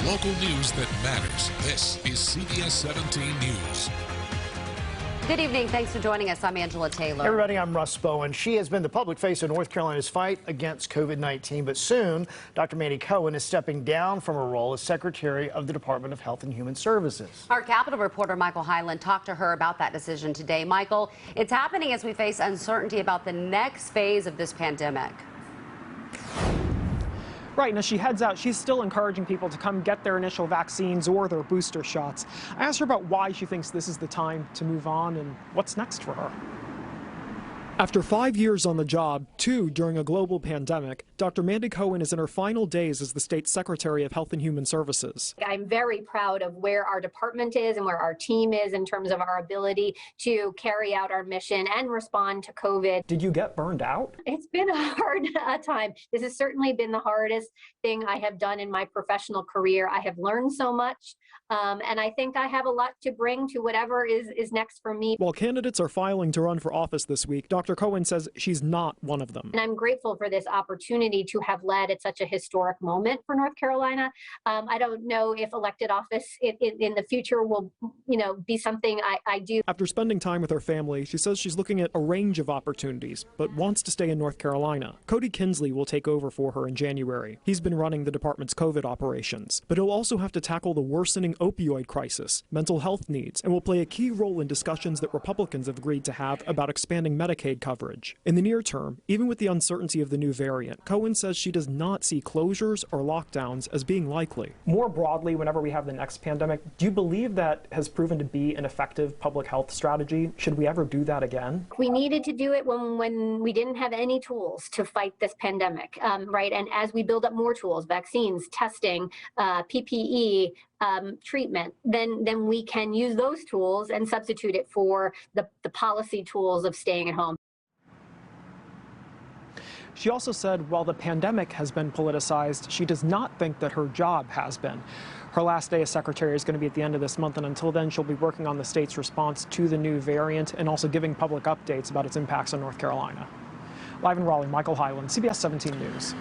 Local news that matters. This is CBS 17 News. Good evening. Thanks for joining us. I'm Angela Taylor. Hey everybody, I'm Russ Bowen. She has been the public face of North Carolina's fight against COVID-19, but soon Dr. Mandy Cohen is stepping down from her role as Secretary of the Department of Health and Human Services. Our Capitol reporter Michael Hyland talked to her about that decision today. Michael, it's happening as we face uncertainty about the next phase of this pandemic. Right, and as she heads out, she's still encouraging people to come get their initial vaccines or their booster shots. I asked her about why she thinks this is the time to move on and what's next for her. After 5 years on the job, 2 during a global pandemic, Dr. Mandy Cohen is in her final days as the state's Secretary of Health and Human Services. I'm very proud of where our department is and where our team is in terms of our ability to carry out our mission and respond to COVID. Did you get burned out? It's been a hard time. This has certainly been the hardest thing I have done in my professional career. I have learned so much, and I think I have a lot to bring to whatever is next for me. While candidates are filing to run for office this week, Dr. Cohen says she's not one of them. And I'm grateful for this opportunity to have led at such a historic moment for North Carolina. I don't know if elected office in the future will, be something I do. After spending time with her family, she says she's looking at a range of opportunities, but wants to stay in North Carolina. Cody Kinsley will take over for her in January. He's been running the department's COVID operations, but he'll also have to tackle the worsening opioid crisis, mental health needs, and will play a key role in discussions that Republicans have agreed to have about expanding Medicaid coverage. In the near term, even with the uncertainty of the new variant, Cohen says she does not see closures or lockdowns as being likely. More broadly, whenever we have the next pandemic, do you believe that has proven to be an effective public health strategy? Should we ever do that again? We needed to do it when we didn't have any tools to fight this pandemic, right? And as we build up more tools, vaccines, testing, PPE, treatment, then we can use those tools and substitute it for the policy tools of staying at home. She also said while the pandemic has been politicized, she does not think that her job has been. Her last day as secretary is going to be at the end of this month, and until then, she'll be working on the state's response to the new variant and also giving public updates about its impacts on North Carolina. Live in Raleigh, Michael Hyland, CBS 17 News.